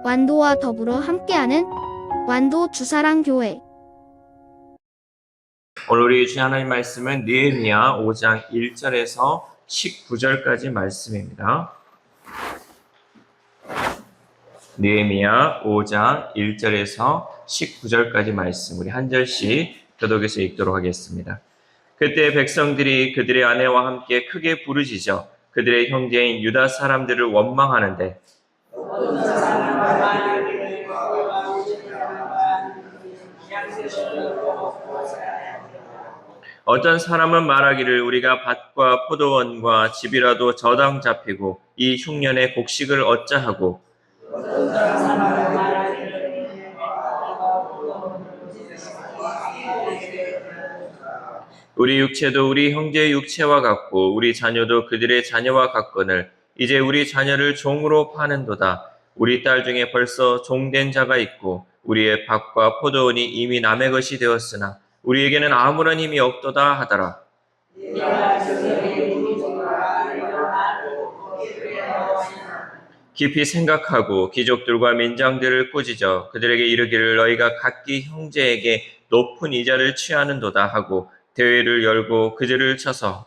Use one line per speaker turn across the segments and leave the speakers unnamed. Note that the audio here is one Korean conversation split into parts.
완도와 더불어 함께하는 완도 주사랑교회.
오늘 우리 주의 하나님 말씀은 느헤미야 5장 1절에서 19절까지 말씀입니다. 느헤미야 5장 1절에서 19절까지 말씀, 우리 한 절씩 교독해서 읽도록 하겠습니다. 그때 백성들이 그들의 아내와 함께 크게 부르짖어 그들의 형제인 유다 사람들을 원망하는데 어떤 사람은 말하기를 우리가 밭과 포도원과 집이라도 저당 잡히고 이 흉년에 곡식을 얻자 하고, 우리 육체도 우리 형제의 육체와 같고 우리 자녀도 그들의 자녀와 같거늘 이제 우리 자녀를 종으로 파는도다. 우리 딸 중에 벌써 종된 자가 있고 우리의 밭과 포도원이 이미 남의 것이 되었으나 우리에게는 아무런 힘이 없도다 하더라. 깊이 생각하고 귀족들과 민장들을 꾸짖어 그들에게 이르기를 너희가 각기 형제에게 높은 이자를 취하는도다 하고 대회를 열고 그들을 쳐서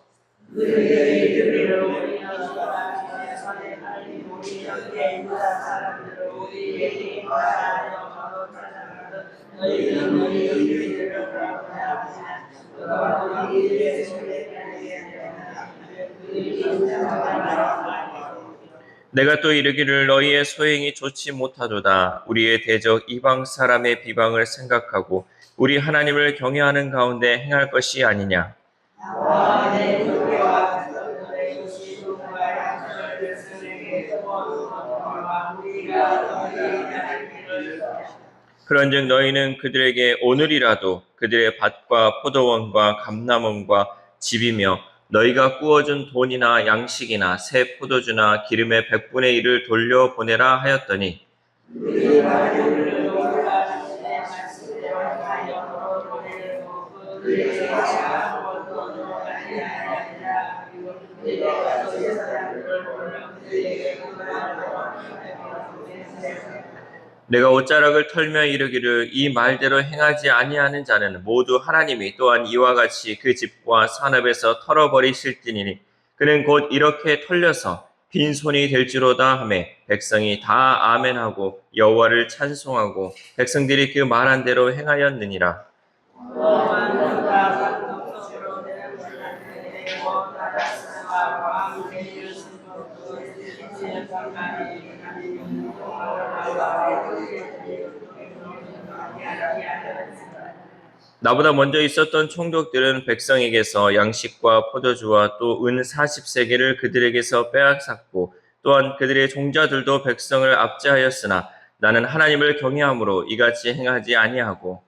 내가 또 이르기를 너희의 소행이 좋지 못하도다. 우리의 대적 이방 사람의 비방을 생각하고 우리 하나님을 경외하는 가운데 행할 것이 아니냐. 그런즉 너희는 그들에게 오늘이라도 그들의 밭과 포도원과 감람원과 집이며 너희가 구워준 돈이나 양식이나 새 포도주나 기름의 100분의 1을 돌려보내라 하였더니 내가 옷자락을 털며 이르기를 이 말대로 행하지 아니하는 자는 모두 하나님이 또한 이와 같이 그 집과 산업에서 털어버리실지니 그는 곧 이렇게 털려서 빈손이 될지로다 하매 백성이 다 아멘하고 여호와를 찬송하고 백성들이 그 말한 대로 행하였느니라. 나보다 먼저 있었던 총독들은 백성에게서 양식과 포도주와 또 은 40세겔을 그들에게서 빼앗았고 또한 그들의 종자들도 백성을 압제하였으나 나는 하나님을 경외함으로 이같이 행하지 아니하고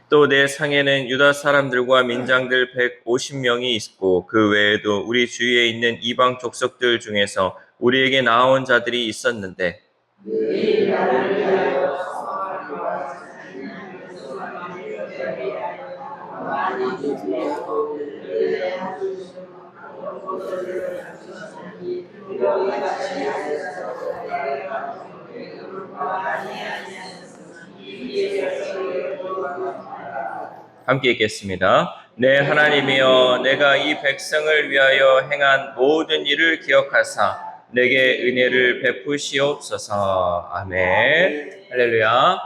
또 내 상에는 유다 사람들과 민장들 150명이 있고 그 외에도 우리 주위에 있는 이방 족속들 중에서 우리에게 나아온 자들이 있었는데 함께 읽겠습니다. 내 하나님이여 내가 이 백성을 위하여 행한 모든 일을 기억하사 내게 은혜를 베푸시옵소서. 아멘. 할렐루야.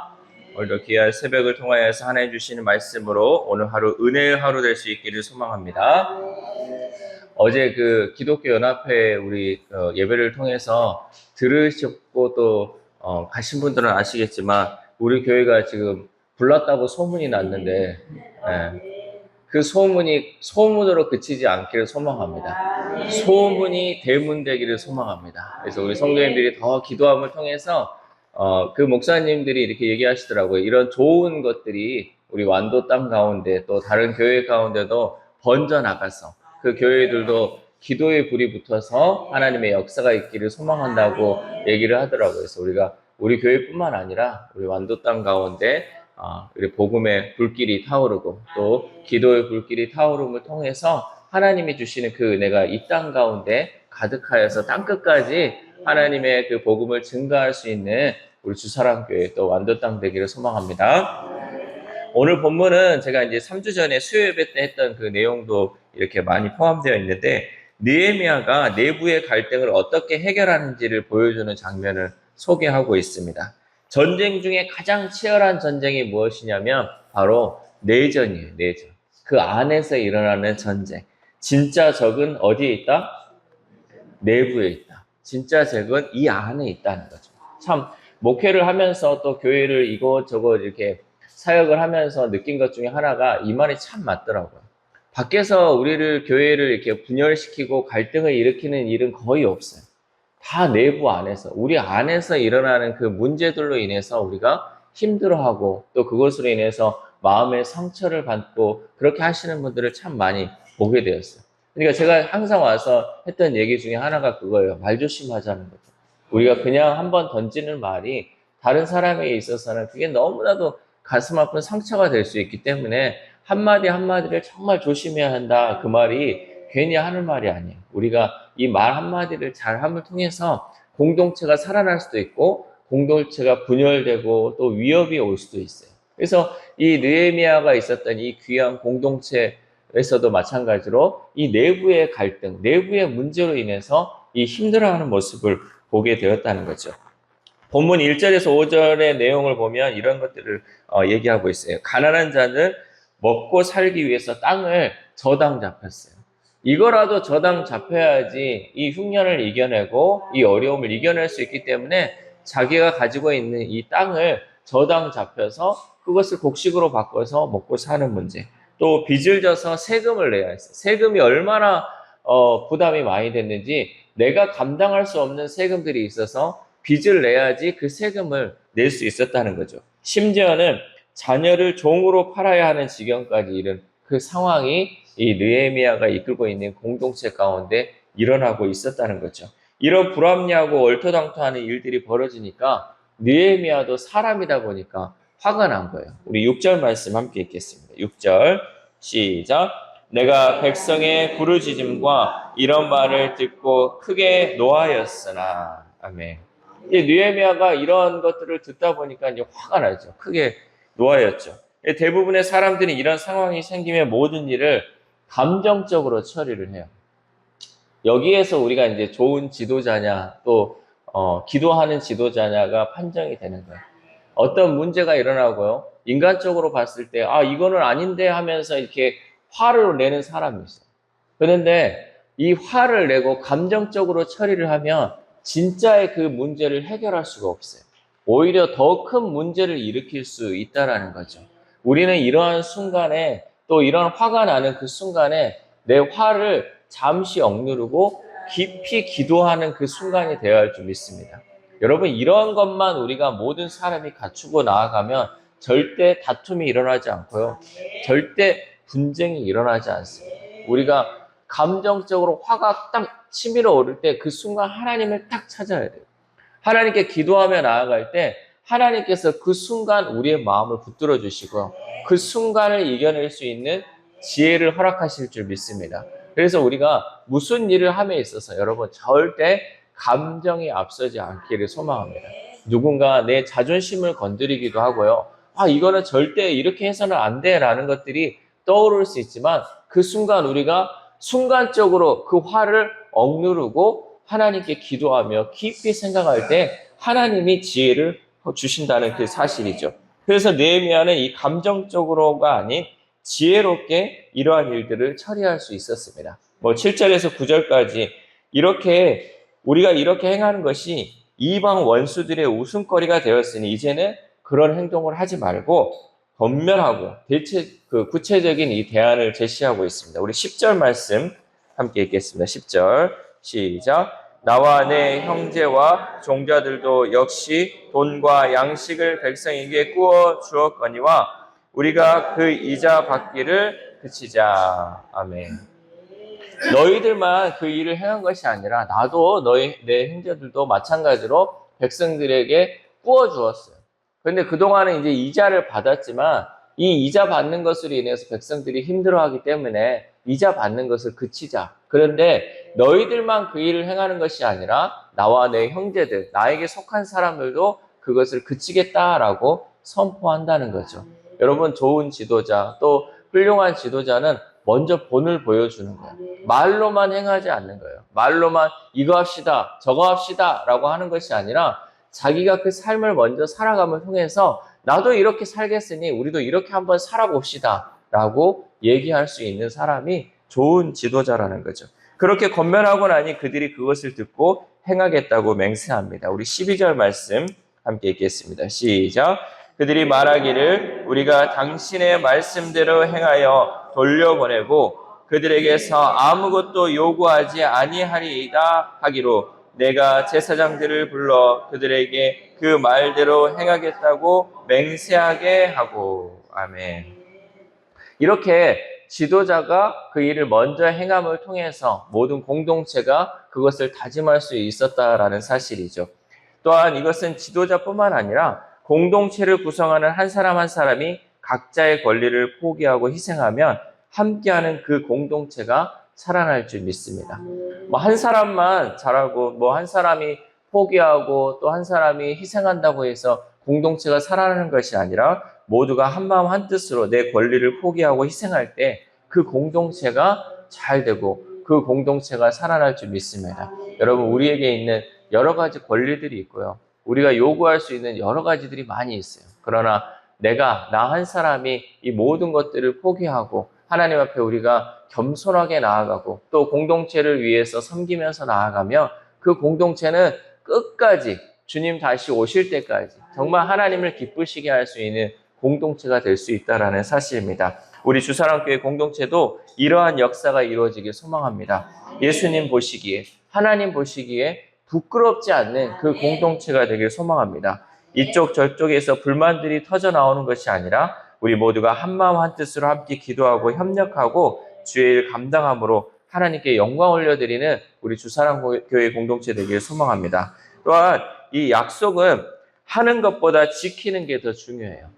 오늘도 귀한 새벽을 통하여서 하나님 주시는 말씀으로 오늘 하루 은혜의 하루 될 수 있기를 소망합니다. 어제 그 기독교 연합회 우리 예배를 통해서 들으셨고 또 가신 분들은 아시겠지만 우리 교회가 지금 불났다고 소문이 났는데 그 소문이 소문으로 그치지 않기를 소망합니다. 소문이 대문되기를 소망합니다. 그래서 우리 성도님들이 더 기도함을 통해서 그 목사님들이 이렇게 얘기하시더라고요. 이런 좋은 것들이 우리 완도 땅 가운데 또 다른 교회 가운데도 번져나가서 그 교회들도 기도의 불이 붙어서 하나님의 역사가 있기를 소망한다고 얘기를 하더라고요. 그래서 우리가 우리 교회뿐만 아니라 우리 완도 땅 가운데 우리 복음의 불길이 타오르고 또 기도의 불길이 타오름을 통해서 하나님이 주시는 그 은혜가 이 땅 가운데 가득하여서 땅 끝까지 하나님의 그 복음을 증가할 수 있는 우리 주사랑교회 또 완도 땅 되기를 소망합니다. 오늘 본문은 제가 이제 3주 전에 수요 예배 때 했던 그 내용도 이렇게 많이 포함되어 있는데 느헤미야가 내부의 갈등을 어떻게 해결하는지를 보여주는 장면을 소개하고 있습니다. 전쟁 중에 가장 치열한 전쟁이 무엇이냐면 바로 내전이에요. 내전. 그 안에서 일어나는 전쟁. 진짜 적은 어디에 있다? 내부에 있다. 진짜 적은 이 안에 있다는 거죠. 참 목회를 하면서 또 교회를 이것저것 이렇게 사역을 하면서 느낀 것 중에 하나가 이 말이 참 맞더라고요. 밖에서 우리를 교회를 이렇게 분열시키고 갈등을 일으키는 일은 거의 없어요. 다 내부 안에서 우리 안에서 일어나는 그 문제들로 인해서 우리가 힘들어하고 또 그것으로 인해서 마음의 상처를 받고 그렇게 하시는 분들을 참 많이 보게 되었어요. 그러니까 제가 항상 와서 했던 얘기 중에 하나가 그거예요. 말 조심하자는 거죠. 우리가 그냥 한번 던지는 말이 다른 사람에게 있어서는 그게 너무나도 가슴 아픈 상처가 될 수 있기 때문에 한마디 한마디를 정말 조심해야 한다. 그 말이 괜히 하는 말이 아니에요. 우리가 이 말 한마디를 잘함을 통해서 공동체가 살아날 수도 있고 공동체가 분열되고 또 위협이 올 수도 있어요. 그래서 이 느헤미야가 있었던 이 귀한 공동체에서도 마찬가지로 이 내부의 갈등, 내부의 문제로 인해서 이 힘들어하는 모습을 보게 되었다는 거죠. 본문 1절에서 5절의 내용을 보면 이런 것들을 얘기하고 있어요. 가난한 자는 먹고 살기 위해서 땅을 저당 잡혔어요. 이거라도 저당 잡혀야지 이 흉년을 이겨내고 이 어려움을 이겨낼 수 있기 때문에 자기가 가지고 있는 이 땅을 저당 잡혀서 그것을 곡식으로 바꿔서 먹고 사는 문제. 또 빚을 져서 세금을 내야 했어요. 세금이 얼마나 부담이 많이 됐는지 내가 감당할 수 없는 세금들이 있어서 빚을 내야지 그 세금을 낼 수 있었다는 거죠. 심지어는 자녀를 종으로 팔아야 하는 지경까지 이른 그 상황이 이 느헤미야가 이끌고 있는 공동체 가운데 일어나고 있었다는 거죠. 이런 불합리하고 얼토당토하는 일들이 벌어지니까 느헤미야도 사람이다 보니까 화가 난 거예요. 우리 6절 말씀 함께 읽겠습니다. 6절 시작. 내가 백성의 부르짖음과 이런 말을 듣고 크게 노하였으나. 아멘. 이 느헤미야가 이런 것들을 듣다 보니까 이제 화가 나죠. 크게 노하였죠. 대부분의 사람들이 이런 상황이 생기면 모든 일을 감정적으로 처리를 해요. 여기에서 우리가 이제 좋은 지도자냐 또 기도하는 지도자냐가 판정이 되는 거예요. 어떤 문제가 일어나고요. 인간적으로 봤을 때 이거는 아닌데 하면서 이렇게 화를 내는 사람이 있어요. 그런데 이 화를 내고 감정적으로 처리를 하면 진짜의 그 문제를 해결할 수가 없어요. 오히려 더 큰 문제를 일으킬 수 있다는 거죠. 우리는 이러한 순간에 또 이런 화가 나는 그 순간에 내 화를 잠시 억누르고 깊이 기도하는 그 순간이 되어야 할 줄 믿습니다. 여러분 이러한 것만 우리가 모든 사람이 갖추고 나아가면 절대 다툼이 일어나지 않고요. 절대 분쟁이 일어나지 않습니다. 우리가 감정적으로 화가 딱 치밀어 오를 때 그 순간 하나님을 딱 찾아야 돼요. 하나님께 기도하며 나아갈 때 하나님께서 그 순간 우리의 마음을 붙들어 주시고 그 순간을 이겨낼 수 있는 지혜를 허락하실 줄 믿습니다. 그래서 우리가 무슨 일을 함에 있어서 여러분 절대 감정이 앞서지 않기를 소망합니다. 누군가 내 자존심을 건드리기도 하고요. 이거는 절대 이렇게 해서는 안 돼 라는 것들이 떠오를 수 있지만 그 순간 우리가 순간적으로 그 화를 억누르고 하나님께 기도하며 깊이 생각할 때 하나님이 지혜를 주신다는 그 사실이죠. 그래서 느헤미야는 이 감정적으로가 아닌 지혜롭게 이러한 일들을 처리할 수 있었습니다. 7절에서 9절까지 우리가 이렇게 행하는 것이 이방 원수들의 웃음거리가 되었으니 이제는 그런 행동을 하지 말고 권면하고 구체적인 이 대안을 제시하고 있습니다. 우리 10절 말씀 함께 읽겠습니다. 10절 시작. 나와 내 형제와 종자들도 역시 돈과 양식을 백성에게 꾸어 주었거니와 우리가 그 이자 받기를 그치자. 아멘. 너희들만 그 일을 행한 것이 아니라 나도 내 형제들도 마찬가지로 백성들에게 꾸어 주었어요. 그런데 그동안은 이제 이자를 받았지만 이 이자 받는 것으로 인해서 백성들이 힘들어하기 때문에 이자 받는 것을 그치자. 그런데 너희들만 그 일을 행하는 것이 아니라 나와 내 형제들, 나에게 속한 사람들도 그것을 그치겠다라고 선포한다는 거죠. 여러분, 좋은 지도자, 또 훌륭한 지도자는 먼저 본을 보여주는 거예요. 말로만 행하지 않는 거예요. 말로만 이거 합시다, 저거 합시다 라고 하는 것이 아니라 자기가 그 삶을 먼저 살아감을 통해서 나도 이렇게 살겠으니 우리도 이렇게 한번 살아봅시다 라고 얘기할 수 있는 사람이 좋은 지도자라는 거죠. 그렇게 권면하고 나니 그들이 그것을 듣고 행하겠다고 맹세합니다. 우리 12절 말씀 함께 읽겠습니다. 시작. 그들이 말하기를 우리가 당신의 말씀대로 행하여 돌려보내고 그들에게서 아무것도 요구하지 아니하리이다 하기로 내가 제사장들을 불러 그들에게 그 말대로 행하겠다고 맹세하게 하고. 아멘. 이렇게 지도자가 그 일을 먼저 행함을 통해서 모든 공동체가 그것을 다짐할 수 있었다라는 사실이죠. 또한 이것은 지도자뿐만 아니라 공동체를 구성하는 한 사람 한 사람이 각자의 권리를 포기하고 희생하면 함께하는 그 공동체가 살아날 줄 믿습니다. 한 사람만 잘하고 한 사람이 포기하고 또 한 사람이 희생한다고 해서 공동체가 살아나는 것이 아니라 모두가 한마음 한뜻으로 내 권리를 포기하고 희생할 때 그 공동체가 잘 되고 그 공동체가 살아날 줄 믿습니다. 여러분, 우리에게 있는 여러 가지 권리들이 있고요. 우리가 요구할 수 있는 여러 가지들이 많이 있어요. 그러나 나 한 사람이 이 모든 것들을 포기하고 하나님 앞에 우리가 겸손하게 나아가고 또 공동체를 위해서 섬기면서 나아가며 그 공동체는 끝까지 주님 다시 오실 때까지 정말 하나님을 기쁘시게 할 수 있는 공동체가 될 수 있다는 사실입니다. 우리 주사랑교회 공동체도 이러한 역사가 이루어지길 소망합니다. 예수님 보시기에, 하나님 보시기에 부끄럽지 않는 그 공동체가 되길 소망합니다. 이쪽 저쪽에서 불만들이 터져 나오는 것이 아니라 우리 모두가 한마음 한뜻으로 함께 기도하고 협력하고 주의 일 감당함으로 하나님께 영광 올려드리는 우리 주사랑교회 공동체 되길 소망합니다. 또한 이 약속은 하는 것보다 지키는 게 더 중요해요.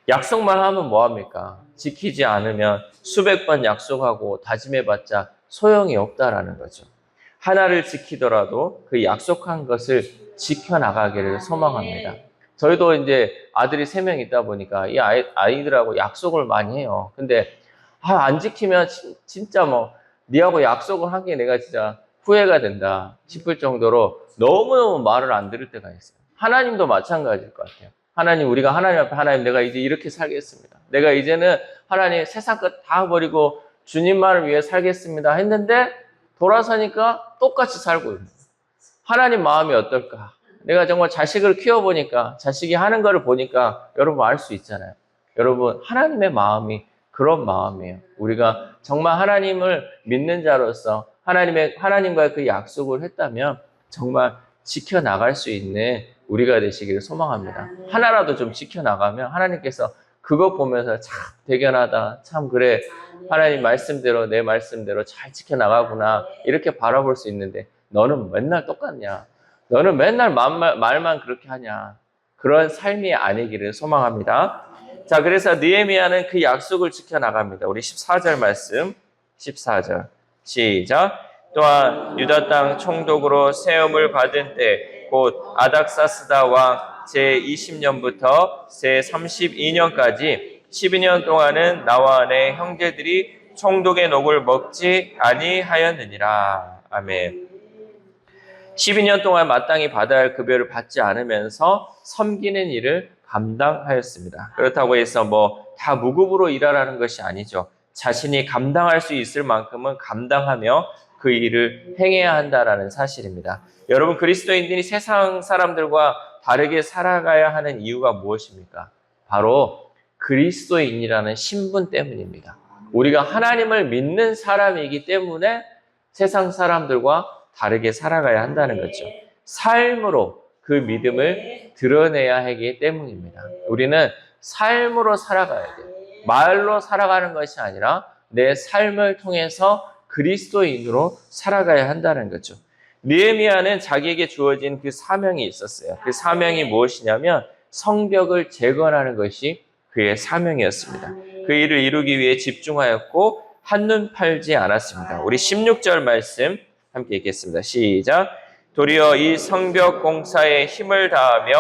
약속만 하면 뭐합니까? 지키지 않으면 수백 번 약속하고 다짐해봤자 소용이 없다라는 거죠. 하나를 지키더라도 그 약속한 것을 지켜나가기를 소망합니다. 저희도 이제 아들이 3명 있다 보니까 이 아이들하고 약속을 많이 해요. 근데 안 지키면 진짜 니하고 약속을 한 게 내가 진짜 후회가 된다 싶을 정도로 너무너무 말을 안 들을 때가 있어요. 하나님도 마찬가지일 것 같아요. 우리가 하나님 앞에 내가 이제 이렇게 살겠습니다. 내가 이제는 하나님 세상 것 다 버리고 주님만을 위해 살겠습니다 했는데 돌아서니까 똑같이 살고 있는 거예요. 하나님 마음이 어떨까? 내가 정말 자식을 키워보니까 자식이 하는 거를 보니까 여러분 알 수 있잖아요. 여러분, 하나님의 마음이 그런 마음이에요. 우리가 정말 하나님을 믿는 자로서 하나님과의 그 약속을 했다면 정말 지켜나갈 수 있는 우리가 되시기를 소망합니다. 하나라도 좀 지켜나가면 하나님께서 그거 보면서 참 대견하다. 참 그래. 하나님 말씀대로 내 말씀대로 잘 지켜나가구나. 이렇게 바라볼 수 있는데 너는 맨날 똑같냐? 너는 맨날 말만 그렇게 하냐? 그런 삶이 아니기를 소망합니다. 자, 그래서 느헤미야는 그 약속을 지켜나갑니다. 우리 14절 말씀 14절 시작. 또한 유다 땅 총독으로 세움을 받은 때 곧 아닥사스다 왕 제20년부터 제32년까지 12년 동안은 나와 내 형제들이 총독의 녹을 먹지 아니하였느니라. 아멘. 12년 동안 마땅히 받아야 할 급여를 받지 않으면서 섬기는 일을 감당하였습니다. 그렇다고 해서 다 무급으로 일하라는 것이 아니죠. 자신이 감당할 수 있을 만큼은 감당하며 그 일을 행해야 한다라는 사실입니다. 여러분, 그리스도인들이 세상 사람들과 다르게 살아가야 하는 이유가 무엇입니까? 바로 그리스도인이라는 신분 때문입니다. 우리가 하나님을 믿는 사람이기 때문에 세상 사람들과 다르게 살아가야 한다는 거죠. 삶으로 그 믿음을 드러내야 하기 때문입니다. 우리는 삶으로 살아가야 돼요. 말로 살아가는 것이 아니라 내 삶을 통해서 그리스도인으로 살아가야 한다는 거죠. 느헤미야는 자기에게 주어진 그 사명이 있었어요. 그 사명이 무엇이냐면 성벽을 재건하는 것이 그의 사명이었습니다. 그 일을 이루기 위해 집중하였고 한눈 팔지 않았습니다. 우리 16절 말씀 함께 읽겠습니다. 시작. 도리어 이 성벽 공사에 힘을 다하며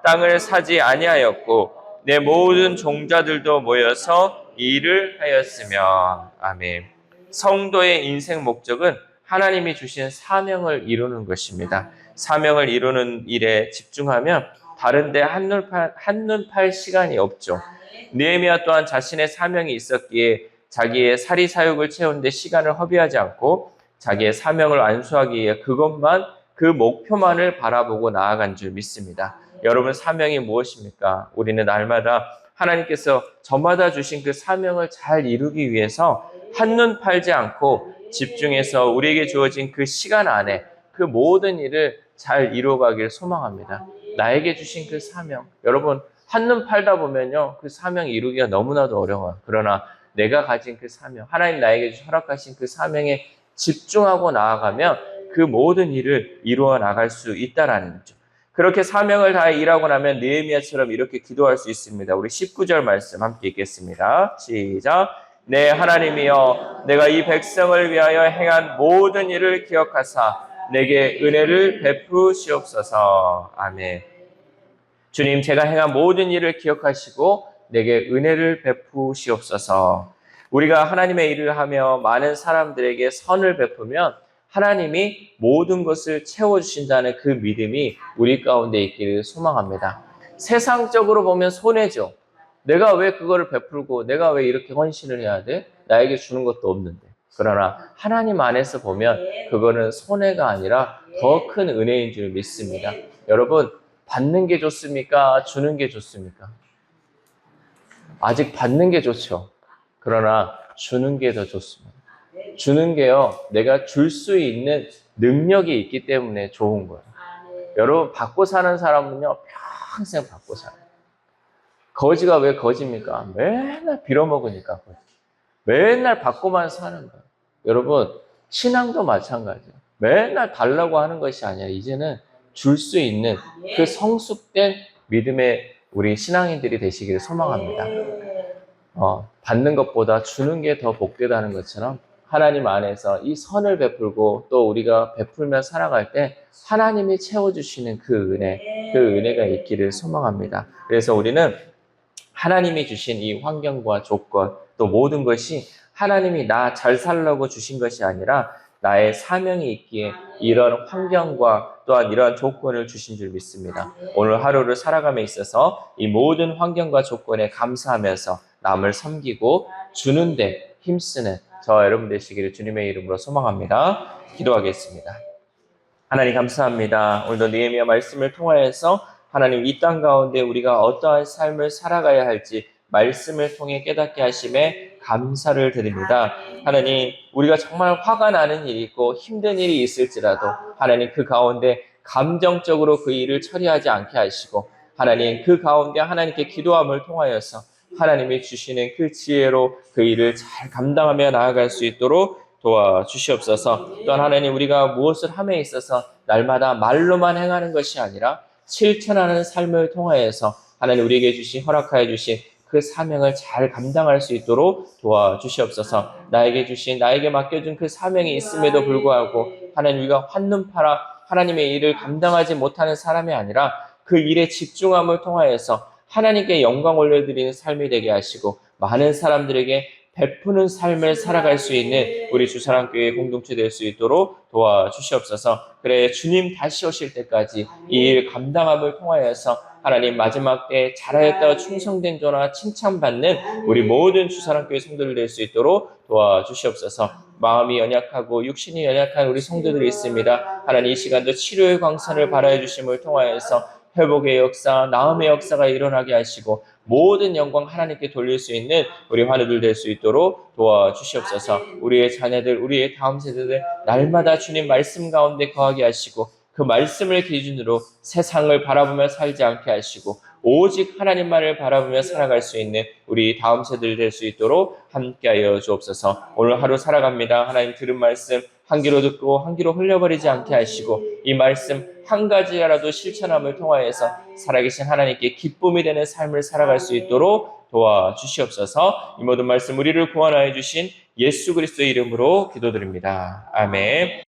땅을 사지 아니하였고 내 모든 종자들도 모여서 이 일을 하였으며. 아멘. 성도의 인생 목적은 하나님이 주신 사명을 이루는 것입니다. 사명을 이루는 일에 집중하면 다른 데 한눈 팔 시간이 없죠. 느헤미야 또한 자신의 사명이 있었기에 자기의 사리사욕을 채우는 데 시간을 허비하지 않고 자기의 사명을 완수하기 위해 그것만, 그 목표만을 바라보고 나아간 줄 믿습니다. 여러분, 사명이 무엇입니까? 우리는 날마다 하나님께서 저마다 주신 그 사명을 잘 이루기 위해서 한눈 팔지 않고 집중해서 우리에게 주어진 그 시간 안에 그 모든 일을 잘 이루어가길 소망합니다. 나에게 주신 그 사명, 여러분, 한눈 팔다 보면요, 그 사명 이루기가 너무나도 어려워요. 그러나 내가 가진 그 사명, 하나님 나에게 허락하신 그 사명에 집중하고 나아가면 그 모든 일을 이루어 나갈 수 있다라는 거죠. 그렇게 사명을 다해 일하고 나면 느헤미야처럼 이렇게 기도할 수 있습니다. 우리 19절 말씀 함께 읽겠습니다. 시작. 네, 하나님이여, 내가 이 백성을 위하여 행한 모든 일을 기억하사 내게 은혜를 베푸시옵소서. 아멘. 주님, 제가 행한 모든 일을 기억하시고 내게 은혜를 베푸시옵소서. 우리가 하나님의 일을 하며 많은 사람들에게 선을 베푸면 하나님이 모든 것을 채워주신다는 그 믿음이 우리 가운데 있기를 소망합니다. 세상적으로 보면 손해죠. 내가 왜 그거를 베풀고 내가 왜 이렇게 헌신을 해야 돼? 나에게 주는 것도 없는데. 그러나 하나님 안에서 보면 그거는 손해가 아니라 더 큰 은혜인 줄 믿습니다. 여러분, 받는 게 좋습니까? 주는 게 좋습니까? 아직 받는 게 좋죠. 그러나 주는 게 더 좋습니다. 주는 게요, 내가 줄 수 있는 능력이 있기 때문에 좋은 거예요. 여러분, 받고 사는 사람은요, 평생 받고 살아요. 거지가 왜 거지입니까? 맨날 빌어먹으니까 거지. 맨날 받고만 사는 거예요. 여러분, 신앙도 마찬가지예요. 맨날 달라고 하는 것이 아니라 이제는 줄 수 있는 그 성숙된 믿음의 우리 신앙인들이 되시기를 소망합니다. 받는 것보다 주는 게 더 복되다는 것처럼 하나님 안에서 이 선을 베풀고 또 우리가 베풀며 살아갈 때 하나님이 채워주시는 그 은혜가 있기를 소망합니다. 그래서 우리는 하나님이 주신 이 환경과 조건 또 모든 것이 하나님이 나 잘 살라고 주신 것이 아니라 나의 사명이 있기에 이런 환경과 또한 이러한 조건을 주신 줄 믿습니다. 오늘 하루를 살아감에 있어서 이 모든 환경과 조건에 감사하면서 남을 섬기고 주는데 힘쓰는 저와 여러분 되시기를 주님의 이름으로 소망합니다. 기도하겠습니다. 하나님 감사합니다. 오늘도 느헤미야 말씀을 통하여서 하나님 이 땅 가운데 우리가 어떠한 삶을 살아가야 할지 말씀을 통해 깨닫게 하심에 감사를 드립니다. 하나님, 우리가 정말 화가 나는 일이 있고 힘든 일이 있을지라도 하나님 그 가운데 감정적으로 그 일을 처리하지 않게 하시고 하나님 그 가운데 하나님께 기도함을 통하여서 하나님이 주시는 그 지혜로 그 일을 잘 감당하며 나아갈 수 있도록 도와주시옵소서. 또한 하나님, 우리가 무엇을 함에 있어서 날마다 말로만 행하는 것이 아니라 실천하는 삶을 통하여서 하나님 우리에게 주신 허락하여 주신 그 사명을 잘 감당할 수 있도록 도와주시옵소서. 나에게 맡겨준 그 사명이 있음에도 불구하고 하나님 우리가 한눈 팔아 하나님의 일을 감당하지 못하는 사람이 아니라 그 일에 집중함을 통하여서 하나님께 영광 올려드리는 삶이 되게 하시고 많은 사람들에게 베푸는 삶을 살아갈 수 있는 우리 주사랑교회 공동체 될 수 있도록 도와주시옵소서. 그래, 주님 다시 오실 때까지 이 일 감당함을 통하여서 하나님 마지막 때 잘하였다고 충성된 자나 칭찬받는 우리 모든 주사랑교회 성도들 될 수 있도록 도와주시옵소서. 마음이 연약하고 육신이 연약한 우리 성도들이 있습니다. 하나님 이 시간도 치료의 광선을 발하여 주심을 통하여서 회복의 역사, 나음의 역사가 일어나게 하시고 모든 영광 하나님께 돌릴 수 있는 우리 환우들 될 수 있도록 도와주시옵소서. 우리의 자녀들, 우리의 다음 세대들 날마다 주님 말씀 가운데 거하게 하시고 그 말씀을 기준으로 세상을 바라보며 살지 않게 하시고 오직 하나님만을 바라보며 살아갈 수 있는 우리 다음 세대들 될 수 있도록 함께하여 주옵소서. 오늘 하루 살아갑니다. 하나님 들은 말씀 한 귀로 듣고 한 귀로 흘려버리지 않게 하시고 이 말씀 한 가지라도 실천함을 통하여서 살아계신 하나님께 기쁨이 되는 삶을 살아갈 수 있도록 도와주시옵소서. 이 모든 말씀 우리를 구원하여 주신 예수 그리스도의 이름으로 기도드립니다. 아멘.